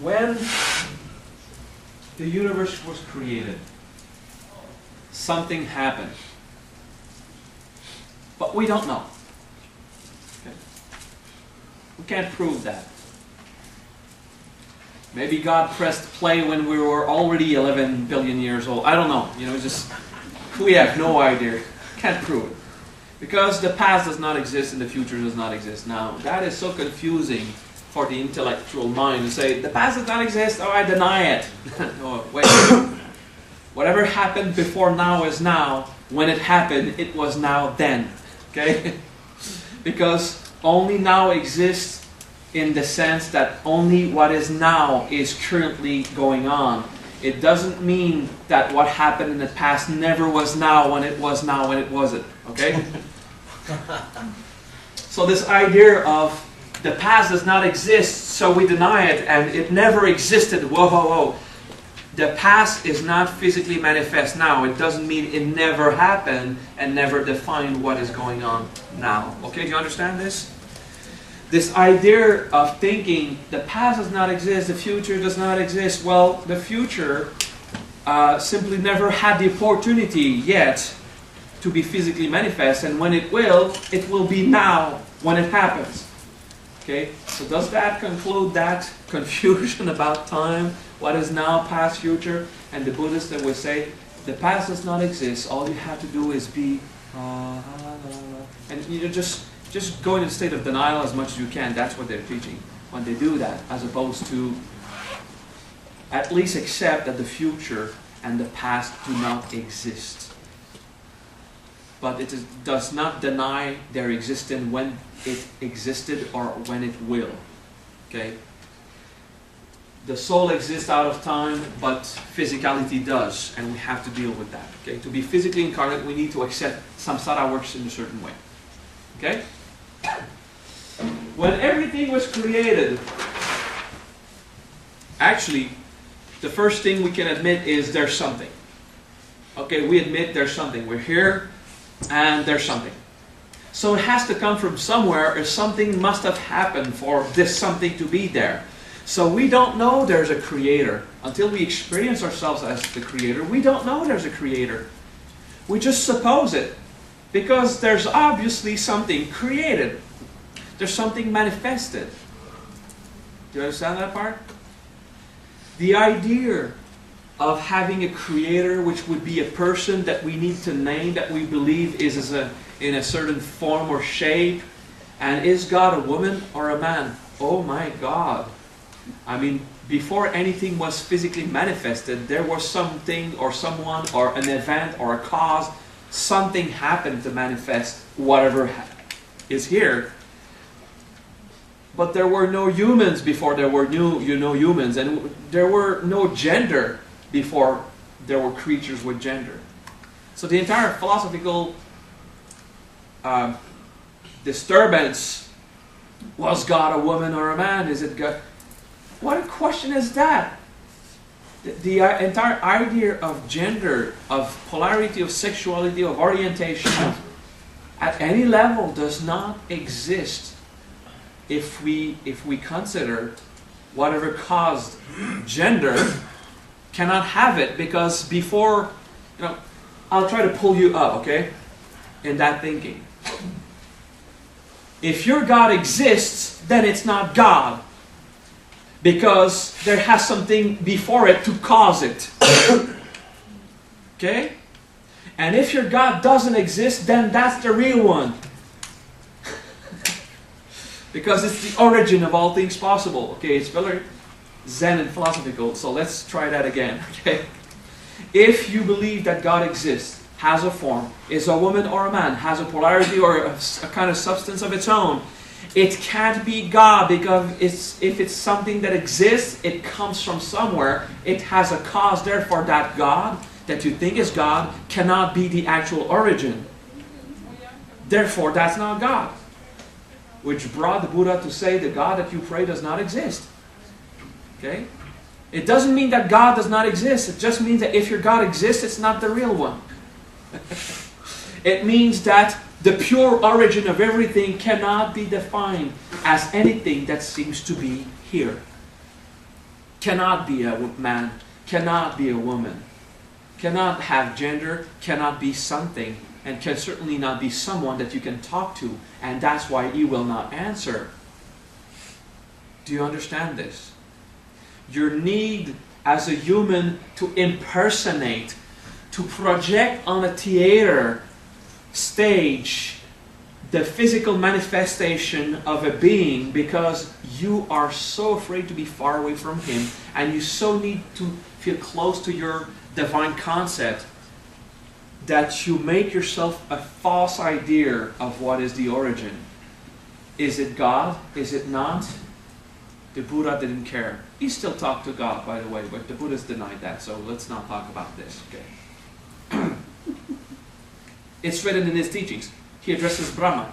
when the universe was created, something happened. But we don't know. Okay? We can't prove that. Maybe God pressed play when we were already 11 billion years old. I don't know. We have no idea. Can't prove it. Because the past does not exist and the future does not exist. Now, that is so confusing for the intellectual mind to say, the past does not exist, oh, I deny it. Oh, wait. Whatever happened before now is now. When it happened, it was now then. Okay? Because only now exists in the sense that only what is now is currently going on. It doesn't mean that what happened in the past never was now when it was now when it wasn't. Okay? So this idea of the past does not exist, so we deny it, and it never existed. Whoa, whoa, whoa. The past is not physically manifest now. It doesn't mean it never happened and never defined what is going on now. Okay, do you understand this? This idea of thinking the past does not exist, the future does not exist. Well, the future simply never had the opportunity yet to be physically manifest, and when it will be now when it happens. Okay, so does that conclude that confusion about time? What is now, past, future? And the Buddhists that would say, the past does not exist, all you have to do is be and just go in a state of denial as much as you can. That's what they're teaching when they do that, as opposed to at least accept that the future and the past do not exist. But it does not deny their existence when it existed or when it will. Okay? The soul exists out of time, but physicality does, and we have to deal with that. Okay? To be physically incarnate, we need to accept samsara works in a certain way. Okay? When everything was created, actually, the first thing we can admit is there's something. Okay, we admit there's something. We're here, and there's something. So it has to come from somewhere, or something must have happened for this something to be there. So we don't know there's a creator. Until we experience ourselves as the creator, we don't know there's a creator. We just suppose it. Because there's obviously something created. There's something manifested. Do you understand that part? The idea of having a creator, which would be a person that we need to name, that we believe is in a certain form or shape, and is God a woman or a man? Oh my God. I mean, before anything was physically manifested, there was something or someone or an event or a cause. Something happened to manifest whatever is here. But there were no humans before there were humans, and there were no gender before there were creatures with gender. So the entire philosophical disturbance, was God a woman or a man? Is it God? What a question is that? The entire idea of gender, of polarity, of sexuality, of orientation, at any level does not exist if we consider whatever caused gender cannot have it, because before, I'll try to pull you up, okay, in that thinking. If your God exists, then it's not God. Because there has something before it to cause it. Okay? And if your God doesn't exist, then that's the real one. Because it's the origin of all things possible. Okay, it's very Zen and philosophical, so let's try that again. Okay? If you believe that God exists, has a form, is a woman or a man, has a polarity or a kind of substance of its own, it can't be God, because if it's something that exists, it comes from somewhere. It has a cause. Therefore, that God that you think is God cannot be the actual origin. Therefore, that's not God. Which brought the Buddha to say the God that you pray does not exist. Okay? It doesn't mean that God does not exist. It just means that if your God exists, it's not the real one. It means that the pure origin of everything cannot be defined as anything that seems to be here. cannot be a man, cannot be a woman, cannot have gender, cannot be something, and can certainly not be someone that you can talk to, and that's why he will not answer. Do you understand this? Your need as a human to impersonate, to project on a theater stage the physical manifestation of a being, because you are so afraid to be far away from him, and you so need to feel close to your divine concept, that you make yourself a false idea of what is the origin. Is it God? Is it not? The Buddha didn't care. He still talked to God, by the way, but the Buddhists denied that, so let's not talk about this. Okay. It's written in his teachings. He addresses Brahma.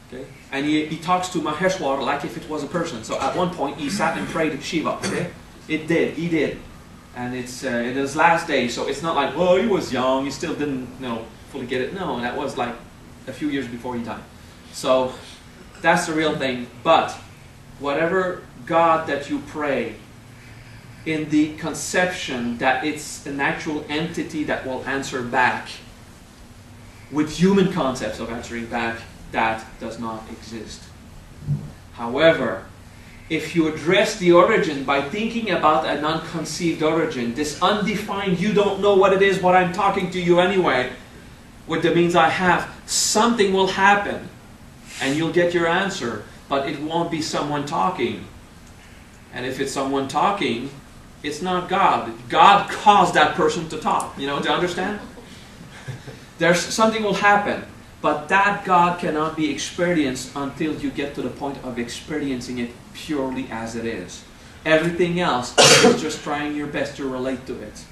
Okay? And he talks to Maheshwar like if it was a person. So at one point he sat and prayed to Shiva. Okay? He did. And it's in his last days, so it's not like, well, he was young, he still didn't fully get it. No, that was like a few years before he died. So that's the real thing. But whatever God that you pray, in the conception that it's an actual entity that will answer back, with human concepts of answering back, that does not exist. However, if you address the origin by thinking about an unconceived origin, this undefined, you don't know what it is, what I'm talking to you anyway, with the means I have, something will happen, and you'll get your answer, but it won't be someone talking. And if it's someone talking, it's not God. God caused that person to talk. Do you understand? There's something will happen, but that God cannot be experienced until you get to the point of experiencing it purely as it is. Everything else is just trying your best to relate to it.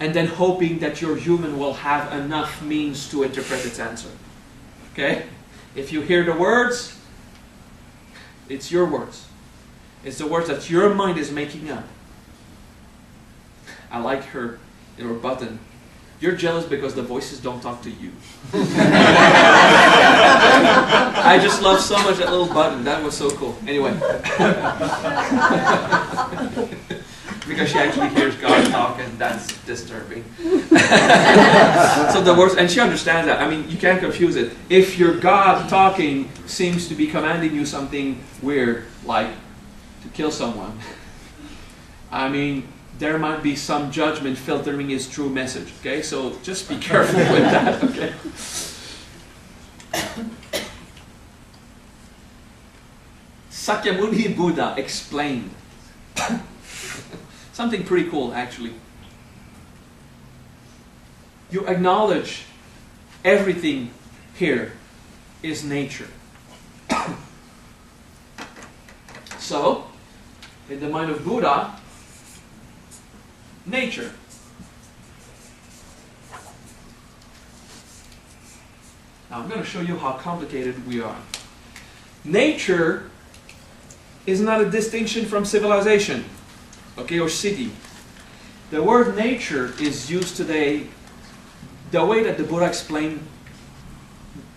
And then hoping that your human will have enough means to interpret its answer. Okay? If you hear the words, it's your words. It's the words that your mind is making up. I like her button. You're jealous because the voices don't talk to you. I just love so much that little button. That was so cool. Anyway. Because she actually hears God talk, and that's disturbing. So the words, and she understands that. I mean, you can't confuse it. If your God talking seems to be commanding you something weird, like to kill someone, I mean, there might be some judgment filtering his true message. Okay, so just be careful with that. Okay. Sakyamuni Buddha explained something pretty cool, actually. You acknowledge everything here is nature. So, in the mind of Buddha, nature. Now I'm going to show you how complicated we are. Nature is not a distinction from civilization, okay, or city. The word nature is used today the way that the Buddha explained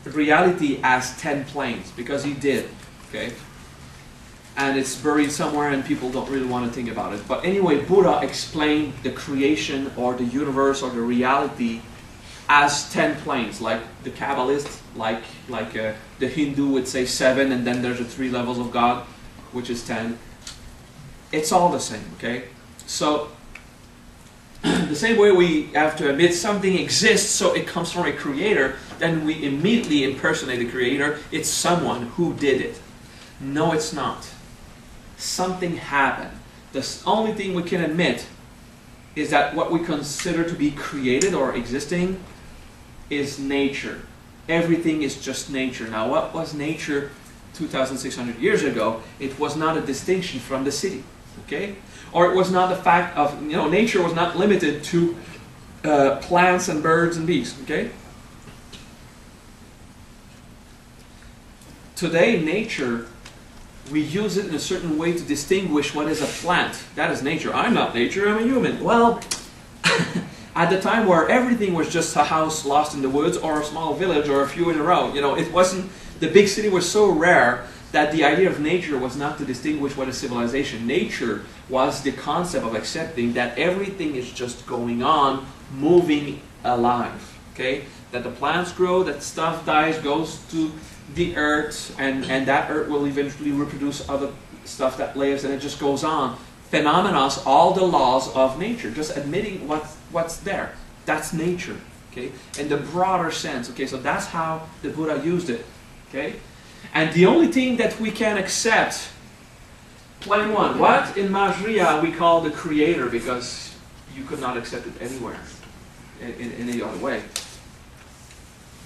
reality as 10 planes, because he did, okay? And it's buried somewhere and people don't really want to think about it. But anyway, Buddha explained the creation or the universe or the reality as 10 planes, like the Kabbalists, like the Hindu would say 7, and then there's the 3 levels of God, which is 10. It's all the same, okay? So, the same way we have to admit something exists, so it comes from a creator, then we immediately impersonate the creator. It's someone who did it. No, it's not. Something happened. The only thing we can admit is that what we consider to be created or existing is nature. Everything is just nature. Now, what was nature 2,600 years ago? It was not a distinction from the city, okay? Or it was not the fact of, nature was not limited to plants and birds and bees, okay? Today, nature, we use it in a certain way to distinguish what is a plant. That is nature. I'm not nature, I'm a human. Well, at the time where everything was just a house lost in the woods or a small village or a few in a row, it wasn't, the big city was so rare that the idea of nature was not to distinguish what is civilization. Nature was the concept of accepting that everything is just going on, moving, alive. Okay? That the plants grow, that stuff dies, goes to the earth, and that earth will eventually reproduce other stuff that lives, and it just goes on. Phenomena, all the laws of nature, just admitting what's there. That's nature. Okay? In the broader sense. Okay, so that's how the Buddha used it. Okay? And the only thing that we can accept, plain one, what in Majriya we call the creator, because you could not accept it anywhere in any other way.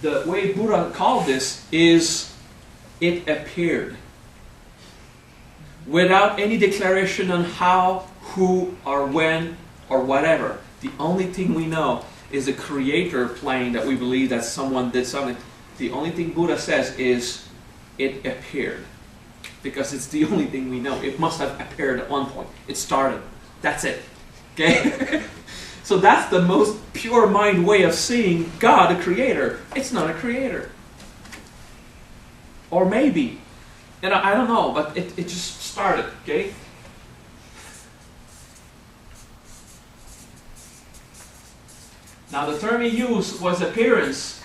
The way Buddha called this is, it appeared. Without any declaration on how, who, or when, or whatever. The only thing we know is the creator plane that we believe that someone did something. The only thing Buddha says is, it appeared. Because it's the only thing we know. It must have appeared at one point. It started. That's it. Okay? So that's the most pure mind way of seeing God, the creator. It's not a creator. Or maybe. And I don't know, but it just started. Okay? Now the term he used was appearance.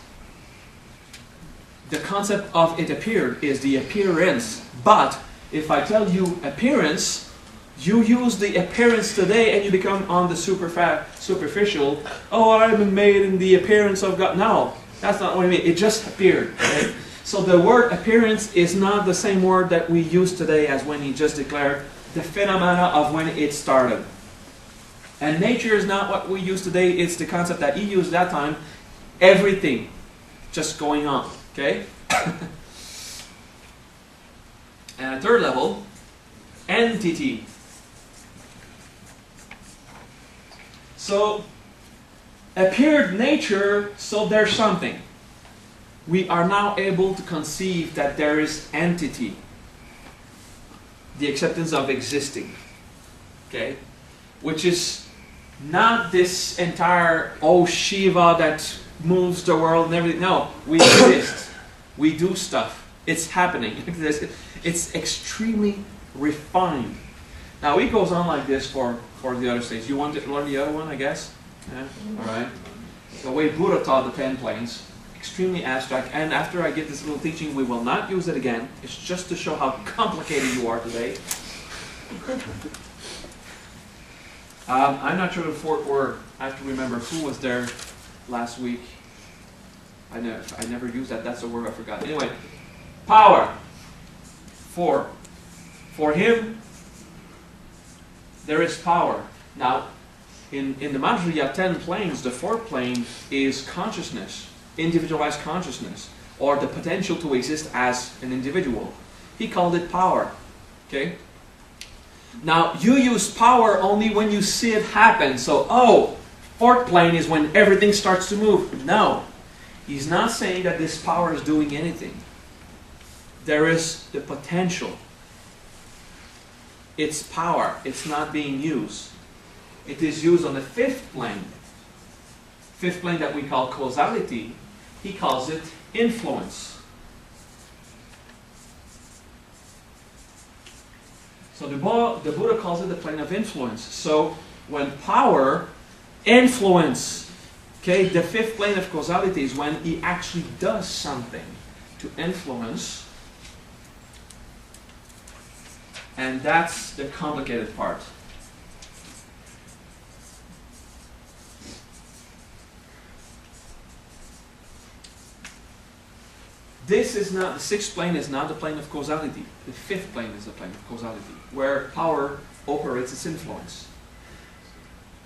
The concept of it appeared is the appearance. But if I tell you appearance, you use the appearance today and you become on the superficial. Oh, I'm made in the appearance of God. No, that's not what I mean. It just appeared. Okay? So the word appearance is not the same word that we use today as when he just declared the phenomena of when it started. And nature is not what we use today. It's the concept that he used that time. Everything just going on. Okay? And at third level, entity. So, appeared nature, so there's something. We are now able to conceive that there is entity. The acceptance of existing. Okay? Which is not this entire, oh Shiva that moves the world and everything. No, we exist. We do stuff. It's happening. It's extremely refined. Now it goes on like this for the other states. You want to learn the other one, I guess? Yeah? Alright. The way Buddha taught the 10 planes, extremely abstract. And after I give this little teaching, we will not use it again. It's just to show how complicated you are today. I'm not sure the fourth word. I have to remember who was there last week. I never used that. That's a word I forgot. Anyway, power. For him, there is power. Now, in the Majriya 10 planes, the fourth plane is consciousness, individualized consciousness, or the potential to exist as an individual. He called it power. Okay? Now, you use power only when you see it happen. So, oh, fourth plane is when everything starts to move. No. He's not saying that this power is doing anything. There is the potential. It's power. It's not being used. It is used on the fifth plane. Fifth plane that we call causality. He calls it influence. So the Buddha calls it the plane of influence. So when power, influence, okay, the fifth plane of causality is when he actually does something to influence. And that's the complicated part. This is not, the sixth plane is not the plane of causality. The fifth plane is the plane of causality, where power operates its influence.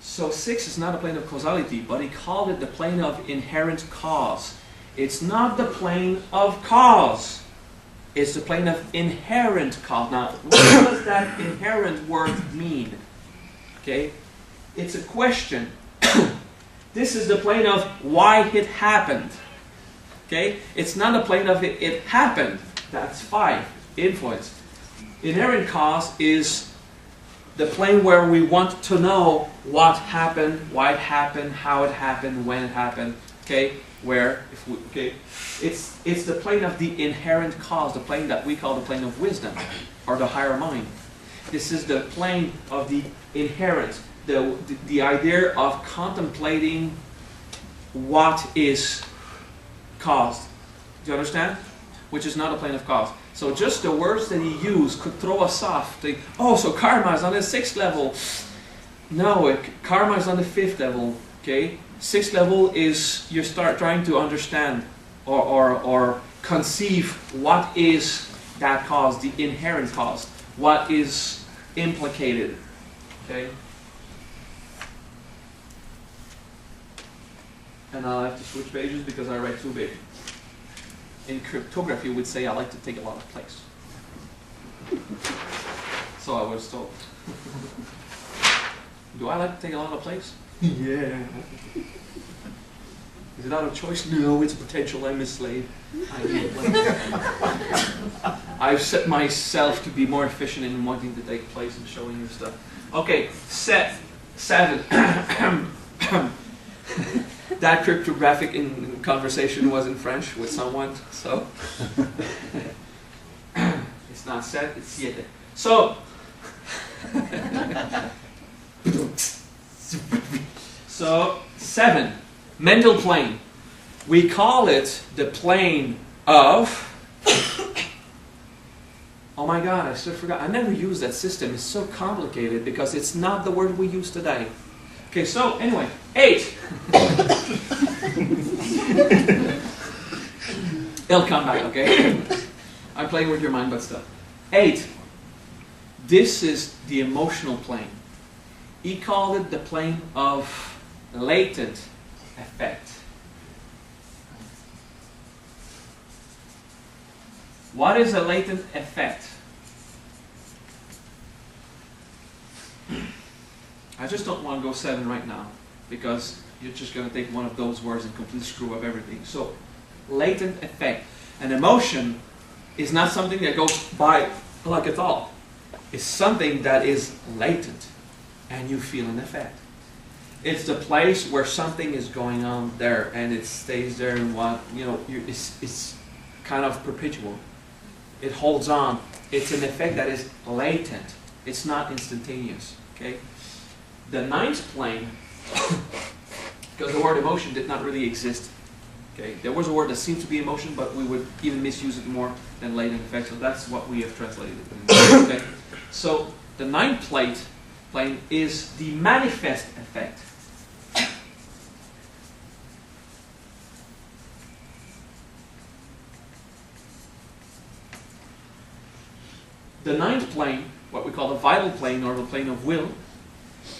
So 6 is not a plane of causality, but he called it the plane of inherent cause. It's not the plane of cause. It's the plane of inherent cause. Now, what does that inherent word mean? Okay? It's a question. This is the plane of why it happened. Okay? It's not a plane of it happened. That's 5. Influence. Inherent cause is the plane where we want to know what happened, why it happened, how it happened, when it happened. Okay? where, if we, okay, it's the plane of the inherent cause, the plane that we call the plane of wisdom, or the higher mind. This is the plane of the inherent, the idea of contemplating what is caused. Do you understand? Which is not a plane of cause. So just the words that he used could throw us off. Think, oh, so karma is on the 6th level. No, karma is on the 5th level. Okay, 6th level is you start trying to understand or conceive what is that cause, the inherent cause, what is implicated. Okay. And I'll have to switch pages because I write too big. In cryptography, we would say I like to take a lot of place. So I was told. Do I like to take a lot of place? Yeah. Is it out of choice? No, it's potential. I'm a slave. I've set myself to be more efficient in wanting to take place and showing you stuff. Okay, 7. That cryptographic conversation was in French with someone, so it's not set, it's siete. So, so 7, mental plane. We call it the plane of. Oh my God, I still forgot. I never used that system. It's so complicated because it's not the word we use today. Okay, so anyway, 8. It'll come back, okay? I'm playing with your mind, but still. 8. This is the emotional plane. He called it the plane of latent effect. What is a latent effect? I just don't want to go 7 right now because you're just going to take one of those words and completely screw up everything. So, latent effect. An emotion is not something that goes by like a thought. It's something that is latent and you feel an effect. It's the place where something is going on there and it stays there and it's kind of perpetual. It holds on. It's an effect that is latent. It's not instantaneous. Okay? The 9th plane, because the word emotion did not really exist. Okay? There was a word that seemed to be emotion, but we would even misuse it more than latent effect. So that's what we have translated it. Okay? So the 9th plane is the manifest effect. The 9th plane, what we call the vital plane or the plane of will,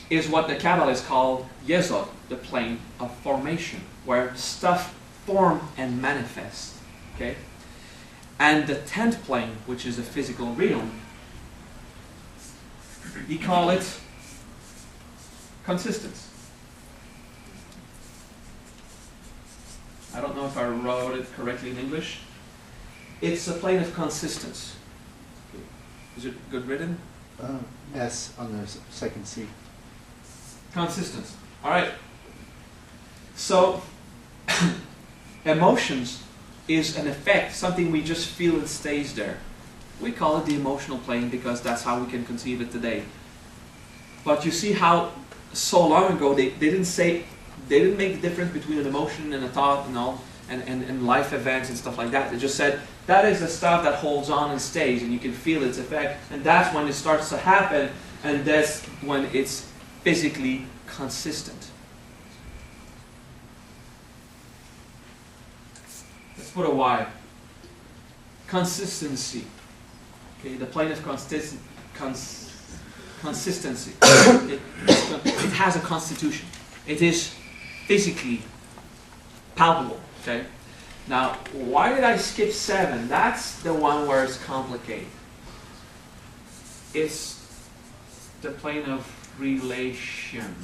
is what the Kabbalists call Yesod, the plane of formation, where stuff form and manifests. Okay? And the 10th plane, which is the physical realm, we call it consistence. I don't know if I wrote it correctly in English. It's a plane of consistence. Is it good written? S on the second C. Consistence. All right. So, emotions is an effect, something we just feel and stays there. We call it the emotional plane because that's how we can conceive it today. But you see how so long ago they didn't make the difference between an emotion and a thought and all, and life events and stuff like that. They just said that is the stuff that holds on and stays, and you can feel its effect, and that's when it starts to happen, and that's when it's physically consistent. Let's put a Y. Consistency. Okay, the plane of consistency. It has a constitution. It is physically palpable. Okay. Now, why did I skip 7? That's the one where it's complicated. It's the plane of relation.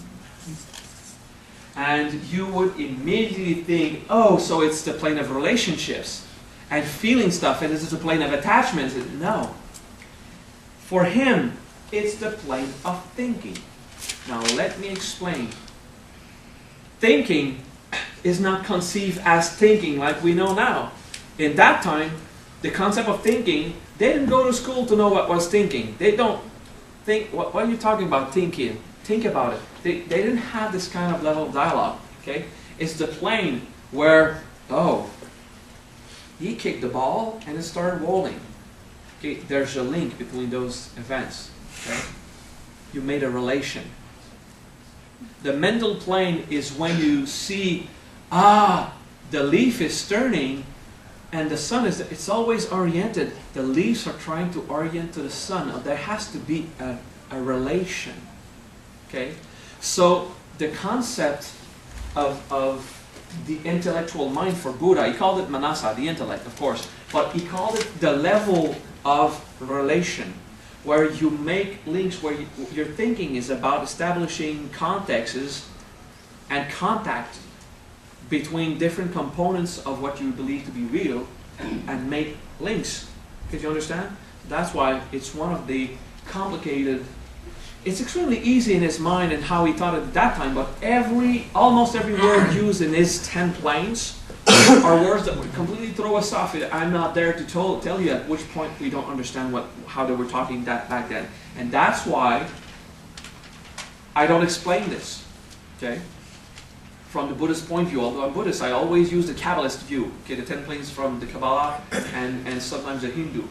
And you would immediately think, oh, so it's the plane of relationships and feeling stuff, and this is the plane of attachments. No. For him, it's the plane of thinking. Now, let me explain. Thinking is not conceived as thinking like we know now. In that time, the concept of thinking, they didn't go to school to know what was thinking. They don't think, what are you talking about thinking? Think about it. They didn't have this kind of level of dialogue. Okay? It's the plane where, oh, he kicked the ball and it started rolling. Okay? There's a link between those events. Okay? You made a relation. The mental plane is when you see, the leaf is turning and the sun is, it's always oriented. The leaves are trying to orient to the sun. There has to be a relation. Okay? So the concept of the intellectual mind for Buddha, he called it manasa, the intellect, of course, but he called it the level of relation, where you make links, where your thinking is about establishing contexts and contact between different components of what you believe to be real and make links. Did you understand? That's why it's one of the complicated, it's extremely easy in his mind and how he thought it at that time, but almost every word used in his 10 planes are words that would completely throw us off. I'm not there to tell you at which point we don't understand how they were talking back then. And that's why I don't explain this. Okay? From the Buddhist point of view, although I'm Buddhist, I always use the Kabbalist view. Okay, the 10 planes from the Kabbalah and sometimes the Hindu.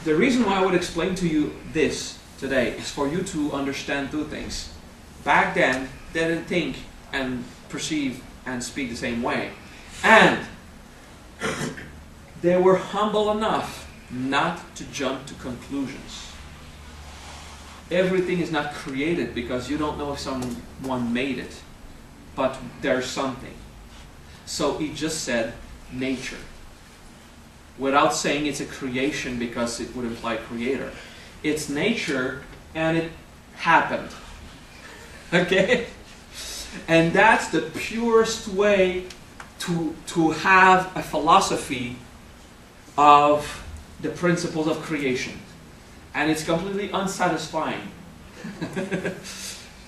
The reason why I would explain to you this today is for you to understand two things. Back then, they didn't think and perceive and speak the same way. And they were humble enough not to jump to conclusions. Everything is not created because you don't know if someone made it, but there's something. So he just said nature, without saying it's a creation because it would imply creator. It's nature and it happened. Okay? And that's the purest way to have a philosophy of the principles of creation. And it's completely unsatisfying.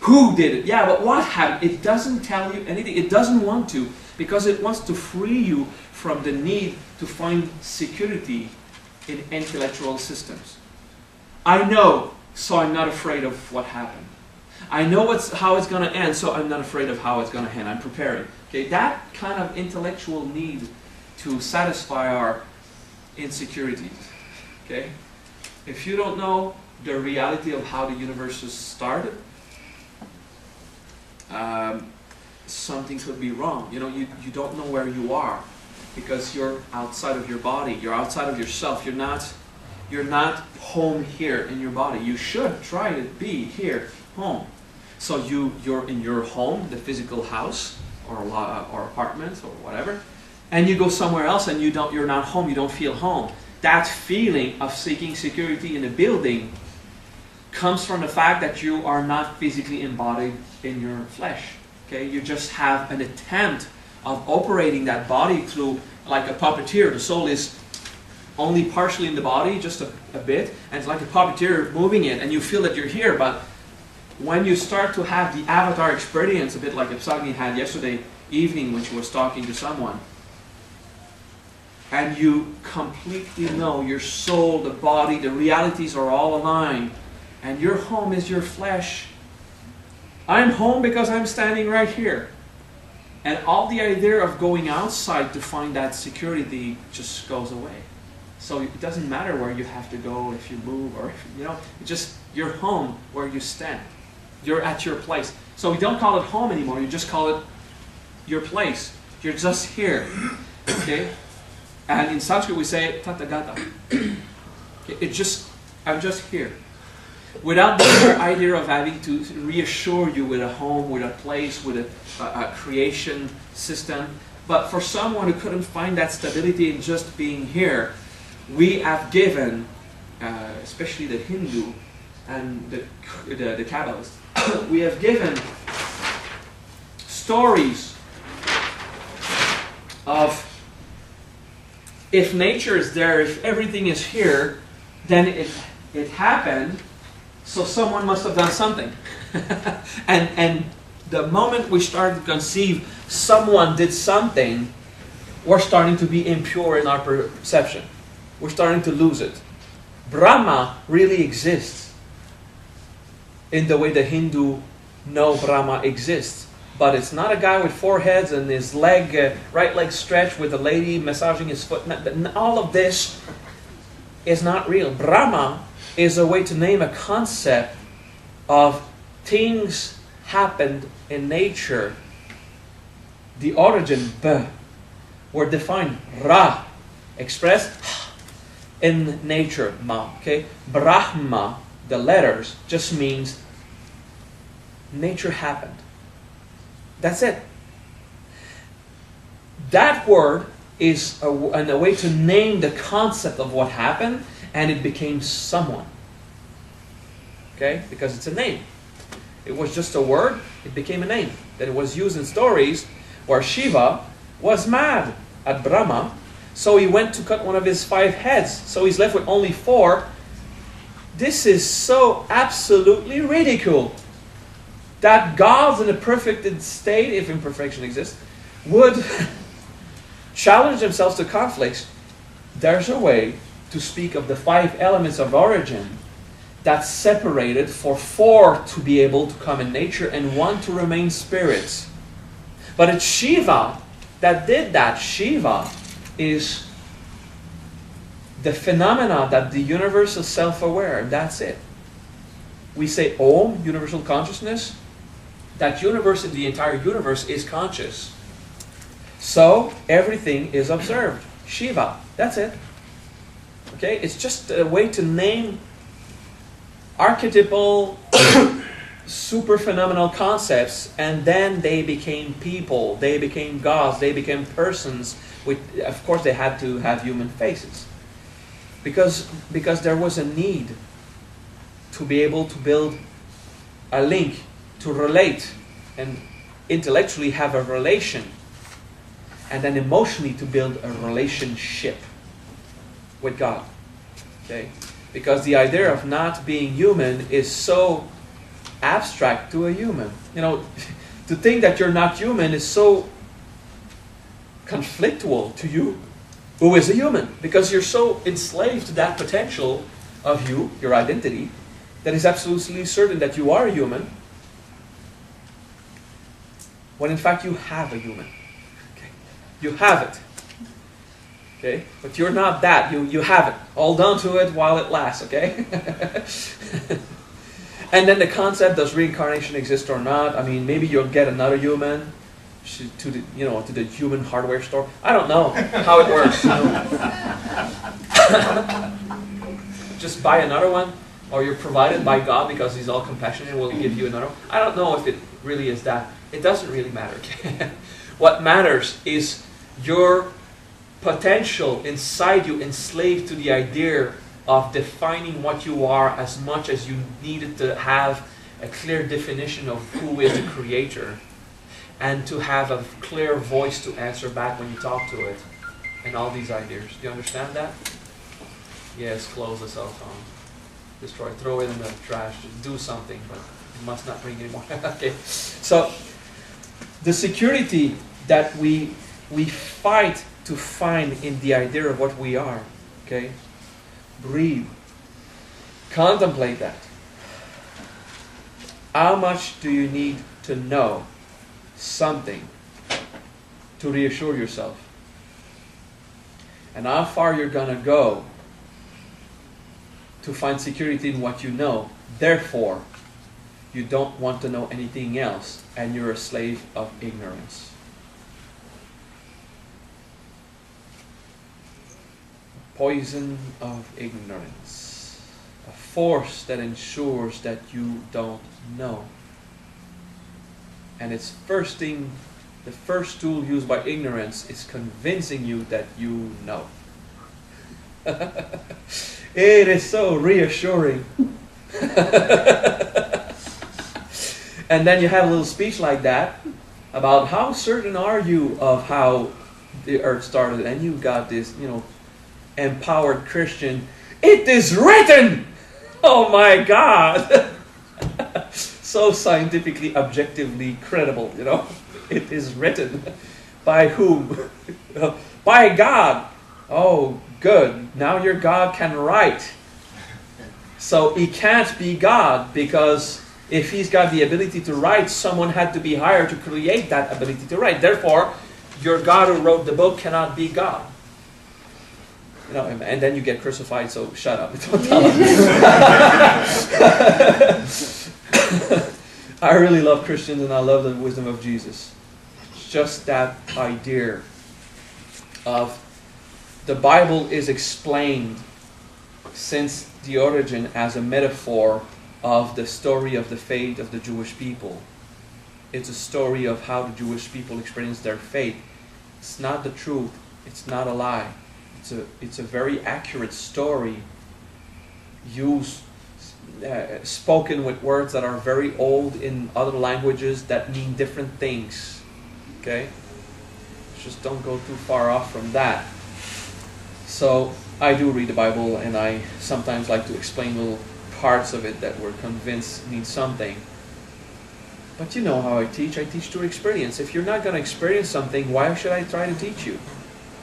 Who did it? Yeah, but what happened? It doesn't tell you anything. It doesn't want to, because it wants to free you from the need to find security in intellectual systems. I know, so I'm not afraid of what happened. I know how it's going to end, so I'm not afraid of how it's going to end. I'm preparing. Okay, that kind of intellectual need to satisfy our insecurities. Okay, if you don't know the reality of how the universe was started, something could be wrong. You know, you don't know where you are because you're outside of your body. You're outside of yourself. You're not home here in your body. You should try to be here, home. So you're in your home, the physical house or apartment or whatever, and you go somewhere else and you're not home. You don't feel home. That feeling of seeking security in a building comes from the fact that you are not physically embodied in your flesh. Okay, you just have an attempt of operating that body through, like a puppeteer. The soul is only partially in the body, just a bit, and it's like a puppeteer moving it, and you feel that you're here. But when you start to have the avatar experience, a bit like Ipsagni had yesterday evening when she was talking to someone, and you completely know your soul, the body, the realities are all aligned, and your home is your flesh. I'm home because I'm standing right here. And all the idea of going outside to find that security just goes away. So it doesn't matter where you have to go, if you move, or you're home where you stand. You're at your place. So we don't call it home anymore, you just call it your place. You're just here. Okay? And in Sanskrit we say Tathagata. I'm just here. Without the idea of having to reassure you with a home, with a place, with a creation system. But for someone who couldn't find that stability in just being here, we have given, especially the Hindu and the Kabbalists, we have given stories of if nature is there, if everything is here, then it happened. So someone must have done something. and The moment we start to conceive someone did something, we're starting to be impure in our perception. We're starting to lose it. Brahma really exists in the way the Hindu know Brahma exists. But it's not a guy with four heads and his right leg stretched with a lady massaging his foot. All of this is not real. Brahma is a way to name a concept of things happened in nature. The origin, B, were defined, Ra, expressed in nature, Ma. Okay? Brahma, the letters, just means nature happened. That's it. That word is a way to name the concept of what happened, and it became someone. Okay? Because it's a name. It was just a word, it became a name. That it was used in stories where Shiva was mad at Brahma, so he went to cut one of his 5 heads, so he's left with only 4. This is so absolutely ridiculous that gods in a perfected state, if imperfection exists, would challenge themselves to conflicts. There's a way to speak of the 5 elements of origin that's separated for 4 to be able to come in nature and 1 to remain spirits. But it's Shiva that did that. Shiva is the phenomena that the universe is self-aware, and that's it. We say Om, universal consciousness. That universe, the entire universe, is conscious. So everything is observed. Shiva, that's it. Okay, it's just a way to name archetypal, super phenomenal concepts, and then they became people, they became gods, they became persons. Of course, they had to have human faces, because there was a need to be able to build a link, to relate, and intellectually have a relation, and then emotionally to build a relationship with God. Okay? Because the idea of not being human is so abstract to a human. You know, to think that you're not human is so conflictual to you, who is a human, because you're so enslaved to that potential of you, your identity, that is absolutely certain that you are a human, when in fact you have a human. Okay? You have it. Okay? But you're not that. You have it. Hold on to it while it lasts, okay? And then the concept, does reincarnation exist or not? I mean, maybe you'll get another human to the human hardware store. I don't know how it works. Just buy another one, or you're provided by God because He's all compassionate and will give you another one. I don't know if it really is that. It doesn't really matter. What matters is your potential inside you, enslaved to the idea of defining what you are, as much as you needed to have a clear definition of who is the Creator, and to have a clear voice to answer back when you talk to it, and all these ideas. Do you understand that? Yes, close the cell phone. Destroy, throw it in the trash, just do something, but you must not bring anymore. Okay. So, the security that we fight to find in the idea of what we are, okay? Breathe. Contemplate that. How much do you need to know something to reassure yourself? And how far you're going to go to find security in what you know. Therefore, you don't want to know anything else, and you're a slave of ignorance. Poison of ignorance. A force that ensures that you don't know. And it's the first tool used by ignorance is convincing you that you know. It is so reassuring. And then you have a little speech like that about how certain are you of how the earth started, and you got this, empowered Christian. It is written! Oh my God! so scientifically, objectively credible, you know. It is written. By whom? By God. Oh, good. Now your God can write. So he can't be God, because if he's got the ability to write, someone had to be hired to create that ability to write. Therefore, your God who wrote the book cannot be God. You know, and then you get crucified, so shut up. Don't tell them. I really love Christians, and I love the wisdom of Jesus. It's just that idea of the Bible is explained since the origin as a metaphor of the story of the faith of the Jewish people. It's a story of how the Jewish people experience their faith. It's not the truth. It's not a lie. It's a very accurate story, used, spoken with words that are very old in other languages that mean different things. Okay? Just don't go too far off from that. So, I do read the Bible, and I sometimes like to explain little parts of it that we're convinced mean something. But you know how I teach. I teach through experience. If you're not going to experience something, why should I try to teach you?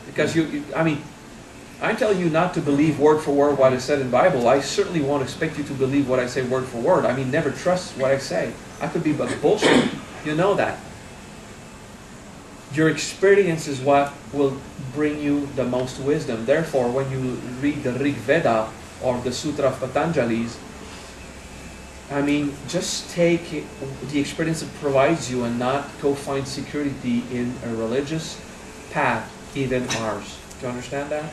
Because I'm telling you not to believe word for word what is said in the Bible. I certainly won't expect you to believe what I say word for word. Never trust what I say. I could be but bullshit. You know that. Your experience is what will bring you the most wisdom. Therefore, when you read the Rig Veda or the Sutra of Patanjali's, just take the experience it provides you and not go find security in a religious path, even ours. Do you understand that?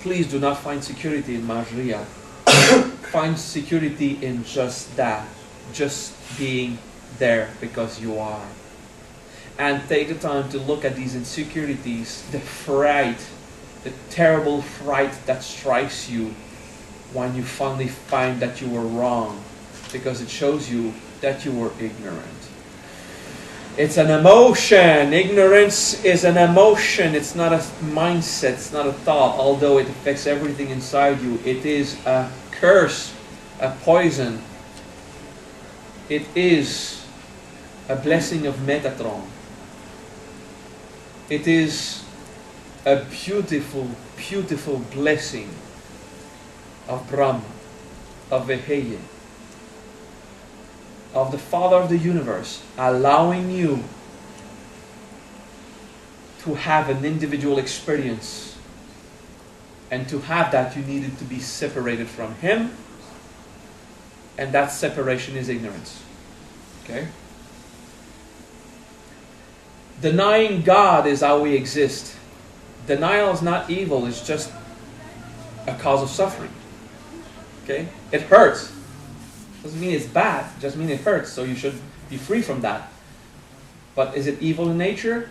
Please do not find security in Majriya. Find security in just that. Just being there because you are. And take the time to look at these insecurities, the fright, the terrible fright that strikes you when you finally find that you were wrong, because it shows you that you were ignorant. It's an emotion. Ignorance is an emotion. It's not a mindset. It's not a thought, although it affects everything inside you. It is a curse, a poison. It is a blessing of Metatron. It is a beautiful, beautiful blessing of Brahma, of Veheye, of the Father of the universe, allowing you to have an individual experience. And to have that, you needed to be separated from Him. And that separation is ignorance. Okay? Denying God is how we exist. Denial is not evil, it's just a cause of suffering. Okay? It hurts. Doesn't mean it's bad, it just means it hurts, so you should be free from that. But is it evil in nature?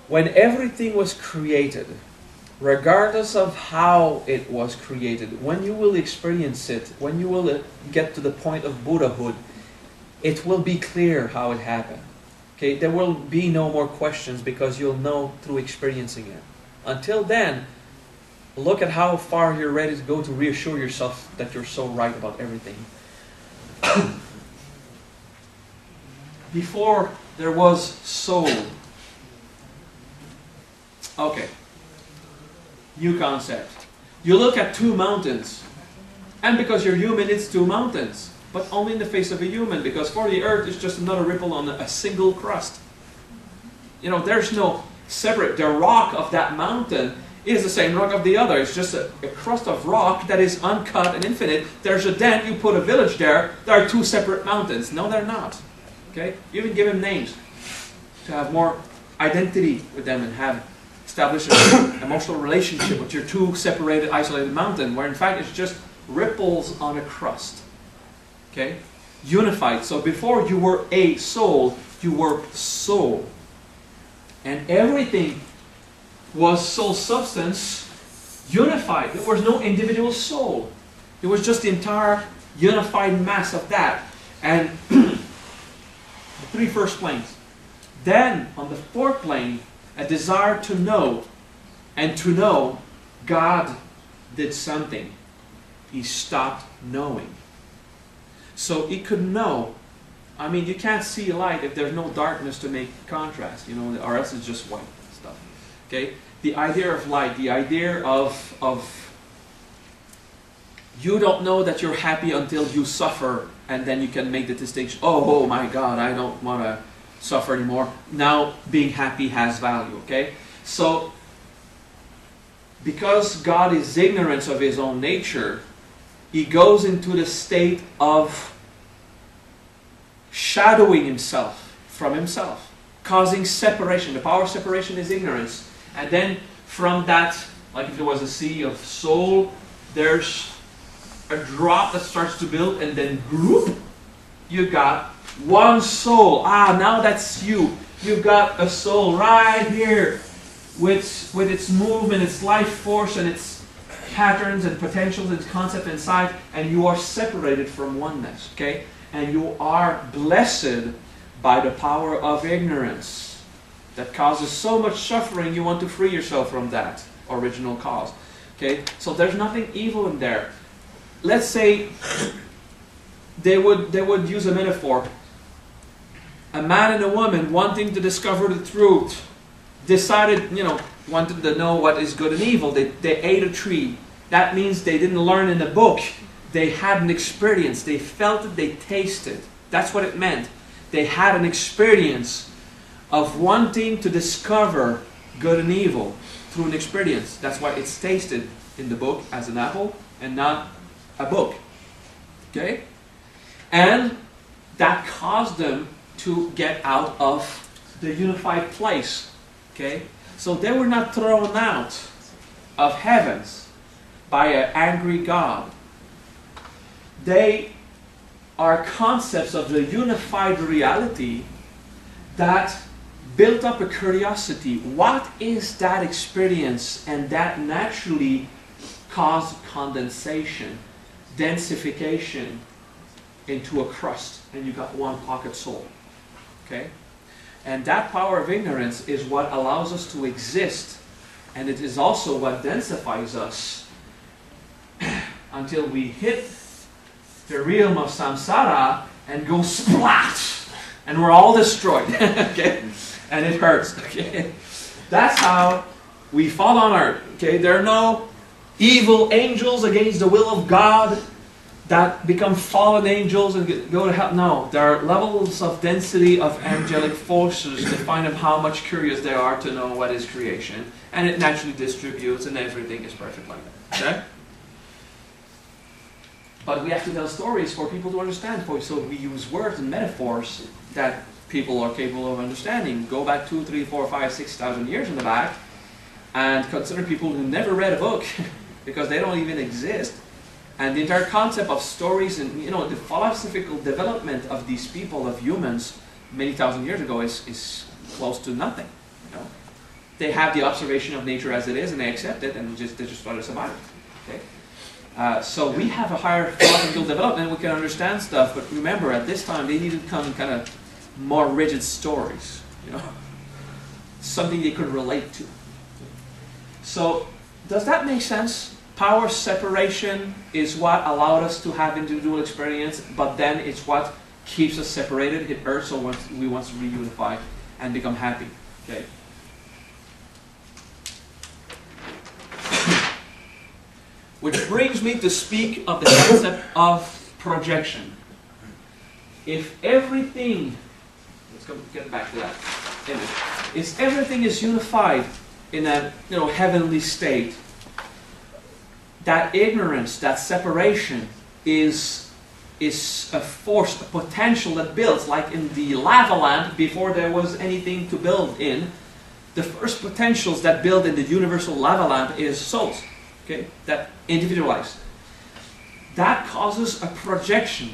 When everything was created, regardless of how it was created, when you will experience it, when you will get to the point of Buddhahood, it will be clear how it happened. Okay, there will be no more questions because you'll know through experiencing it. Until then, look at how far you're ready to go to reassure yourself that you're so right about everything. Before there was soul. Okay. New concept. You look at two mountains. And because you're human, it's two mountains. But only in the face of a human, because for the earth, it's just another ripple on a single crust. You know, there's no separate. The rock of that mountain is the same rock of the other. It's just a crust of rock that is uncut and infinite. There's a dent, you put a village there, there are two separate mountains. No, they're not. Okay? You even give them names to have more identity with them and have establish an emotional relationship with your two separated, isolated mountains, where in fact it's just ripples on a crust. Okay? Unified. So before you were a soul, you were soul. And everything was soul substance unified. There was no individual soul. It was just the entire unified mass of that. And the three first planes. Then, on the fourth plane, a desire to know. And to know, God did something. He stopped knowing. So it could know. I mean, you can't see light if there's no darkness to make contrast, you know, or else it's just white stuff. Okay? The idea of light, the idea of you don't know that you're happy until you suffer, and then you can make the distinction, oh my God, I don't want to suffer anymore. Now being happy has value, okay? So, because God is ignorant of His own nature, He goes into the state of shadowing Himself from Himself, causing separation. The power of separation is ignorance. And then from that, like if there was a sea of soul, there's a drop that starts to build, and then group, you got one soul. Ah, now that's you. You've got a soul right here with its movement, its life force, and its patterns and potentials and concept inside, and you are separated from oneness, okay? And you are blessed by the power of ignorance that causes so much suffering. You want to free yourself from that original cause, okay? So there's nothing evil in there. Let's say they would use a metaphor. A man and a woman wanting to discover the truth decided, wanted to know what is good and evil. They ate a tree. That means they didn't learn in a book. They had an experience. They felt it. They tasted. That's what it meant. They had an experience of wanting to discover good and evil through an experience. That's why it's tasted in the book as an apple and not a book. Okay? And that caused them to get out of the unified place. Okay? So they were not thrown out of heavens by an angry God. They are concepts of the unified reality that built up a curiosity. What is that experience? And that naturally caused condensation, densification into a crust, and you got one pocket soul. Okay? And that power of ignorance is what allows us to exist, and it is also what densifies us until we hit the realm of samsara and go splat, and we're all destroyed. Okay? And it hurts. Okay? That's how we fall on earth. Okay? There are no evil angels against the will of God that become fallen angels and go to hell. No, there are levels of density of angelic forces to find out how much curious they are to know what is creation. And it naturally distributes, and everything is perfect like that. Okay? But we have to tell stories for people to understand. So we use words and metaphors that people are capable of understanding. Go back 2, 3, 4, 5, 6,000 years in the back, and consider people who never read a book because they don't even exist. And the entire concept of stories and the philosophical development of these people, of humans, many thousand years ago is close to nothing. They have the observation of nature as it is, and they accept it, and they just try to survive it. Okay? So we have a higher philosophical development. We can understand stuff, but remember, at this time they needed to come in kind of more rigid stories. Something they could relate to. So does that make sense? Power separation is what allowed us to have individual experience, but then it's what keeps us separated. It hurts, so we want to reunify and become happy. Okay. Which brings me to speak of the concept of projection. If everything, let's get back to that image. If everything is unified in a heavenly state, that ignorance, that separation is a force, a potential that builds, like in the lava lamp before there was anything to build in. The first potentials that build in the universal lava lamp is souls, okay, that individualize. That causes a projection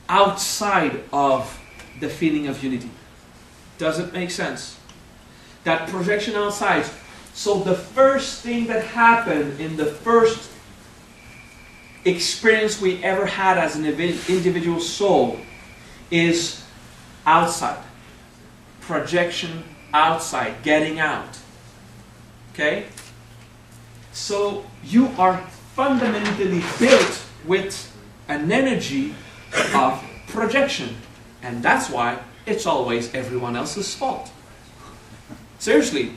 outside of the feeling of unity. Does it make sense? That projection outside. So the first thing that happened in the first experience we ever had as an individual soul is outside. Projection outside, getting out. Okay? So you are fundamentally built with an energy of projection. And that's why it's always everyone else's fault. Seriously,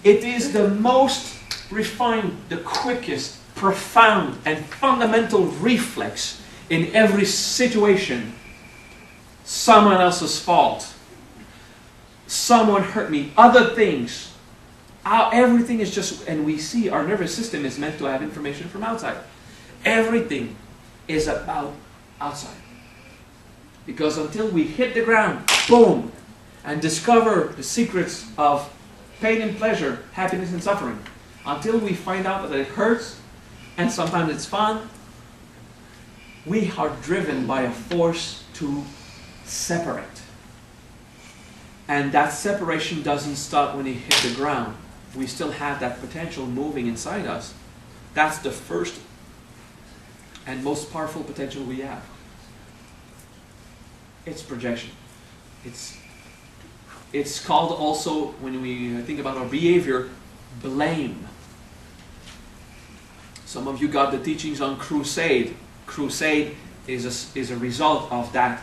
it is the most refined, the quickest, profound, and fundamental reflex in every situation. Someone else's fault. Someone hurt me. Other things. Everything is just, and we see our nervous system is meant to have information from outside. Everything is about outside. Because until we hit the ground, boom, and discover the secrets of pain and pleasure, happiness and suffering, until we find out that it hurts, and sometimes it's fun, we are driven by a force to separate. And that separation doesn't stop when you hit the ground. We still have that potential moving inside us. That's the first and most powerful potential we have. It's projection. It's called also, when we think about our behavior, blame. Some of you got the teachings on crusade. Crusade is a result of that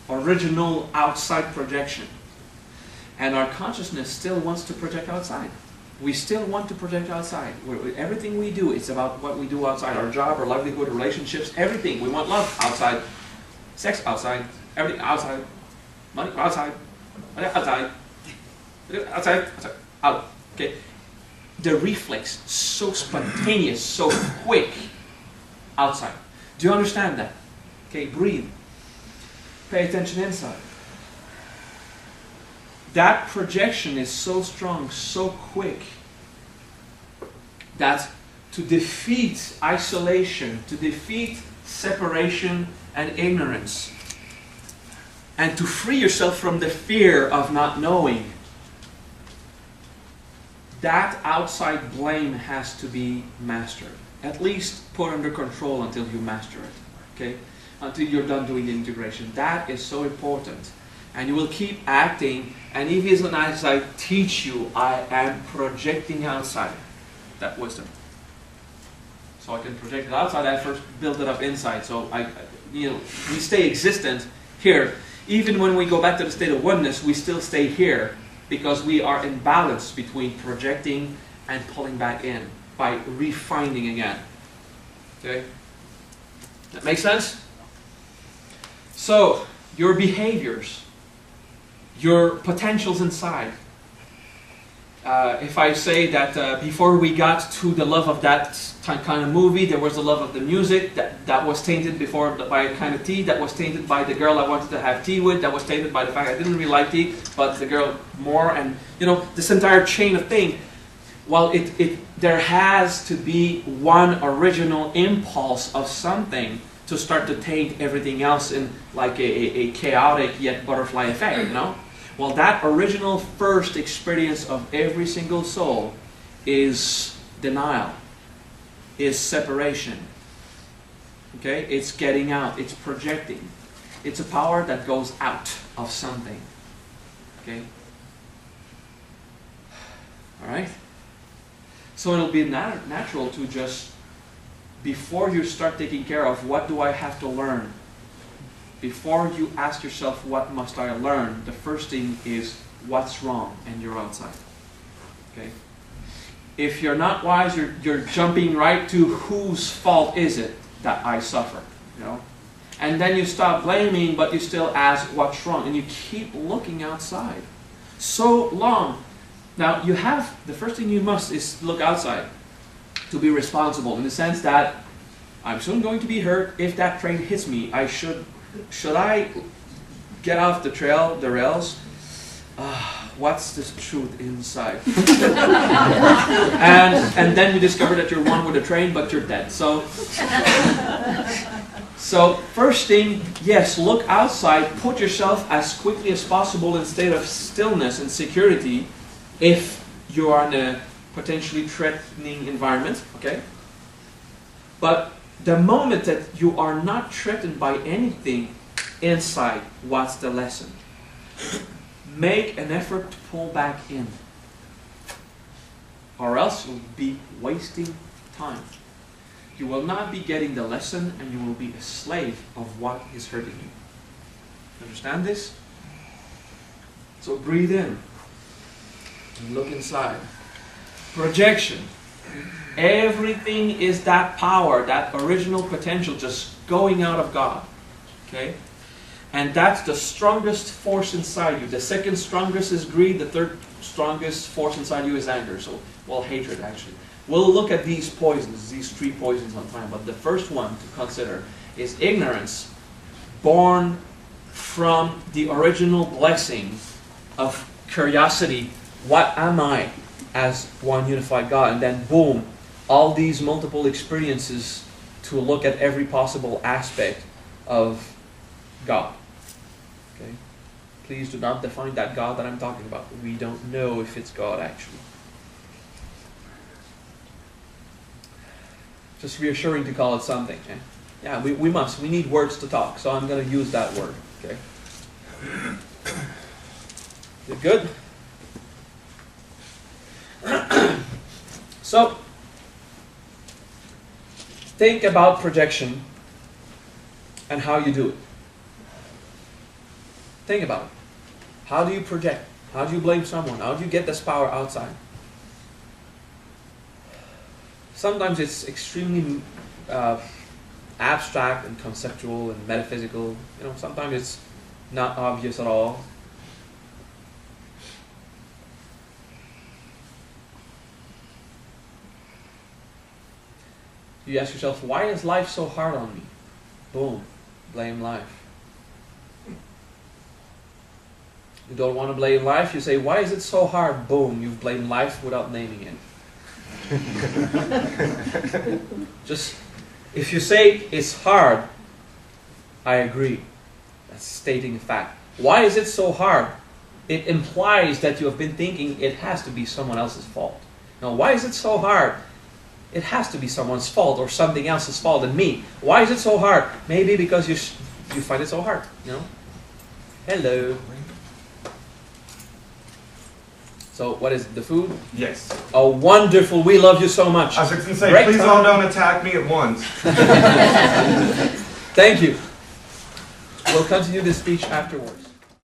original outside projection. And our consciousness still wants to project outside. We still want to project outside. Everything we do, it's about what we do outside. Our job, our livelihood, relationships, everything. We want love outside. Sex outside. Everything outside. Money outside. Outside. Outside. Outside. Out. Okay. The reflex, so spontaneous, so quick. Outside. Do you understand that? Okay, breathe. Pay attention inside. That projection is so strong, so quick, that to defeat isolation, to defeat separation and ignorance, and to free yourself from the fear of not knowing, that outside blame has to be mastered. At least put under control until you master it. Okay? Until you're done doing the integration. That is so important. And you will keep acting, and even as I teach you, I am projecting outside that wisdom. So I can project it outside, I first build it up inside. So we stay existent here. Even when we go back to the state of oneness, we still stay here because we are in balance between projecting and pulling back in by refining again. Okay? That makes sense? So, your behaviors, your potentials inside. If I say that before we got to the love of that kind of movie, there was the love of the music, that was tainted before by a kind of tea, that was tainted by the girl I wanted to have tea with, that was tainted by the fact I didn't really like tea, but the girl more, and this entire chain of thing. Well, there has to be one original impulse of something to start to taint everything else in like a chaotic yet butterfly effect, Well, that original first experience of every single soul is denial, is separation. Okay? It's getting out, it's projecting. It's a power that goes out of something. Okay? Alright? So it'll be natural to just, before you start taking care of what do I have to learn, before you ask yourself what must I learn, the first thing is what's wrong, and you're outside. Okay? If you're not wise, you're jumping right to whose fault is it that I suffer, And then you stop blaming, but you still ask what's wrong, and you keep looking outside so long. Now, the first thing you must is look outside to be responsible, in the sense that I'm soon going to be hurt. If that train hits me, should I get off the rails? What's the truth inside? and then you discover that you're one with the train, but you're dead. So first thing, yes, look outside. Put yourself as quickly as possible in a state of stillness and security if you are in a potentially threatening environment. Okay? But the moment that you are not threatened by anything inside, what's the lesson? Make an effort to pull back in, or else you'll be wasting time. you will not be getting the lesson, and you will be a slave of what is hurting you. Understand this? So breathe in and look inside. Projection. Everything is that power, that original potential just going out of God. Okay? And that's the strongest force inside you. The second strongest is greed. The third strongest force inside you is anger. So, well, hatred actually. We'll look at these poisons, these three poisons on time. But the first one to consider is ignorance, born from the original blessing of curiosity. What am I as one unified God? And then boom, all these multiple experiences to look at every possible aspect of God. Okay? Please do not define that God that I'm talking about. We don't know if it's God actually. Just reassuring to call it something. Eh? Yeah, we must. We need words to talk, so I'm going to use that word. Okay? Is it good? So, think about projection and how you do it. Think about it. How do you project? How do you blame someone? How do you get this power outside? Sometimes it's extremely abstract and conceptual and metaphysical. Sometimes it's not obvious at all. You ask yourself, why is life so hard on me? Boom, blame life. You don't want to blame life, you say, why is it so hard? Boom, you've blamed life without naming it. Just, if you say it's hard, I agree. That's stating a fact. Why is it so hard? It implies that you have been thinking it has to be someone else's fault. Now, why is it so hard? It has to be someone's fault or something else's fault than me. Why is it so hard? Maybe because you find it so hard. Hello. So, what is it, the food? Yes. Oh, wonderful. We love you so much. I was going to say, Break please time. all don't attack me at once. Thank you. We'll continue this speech afterwards.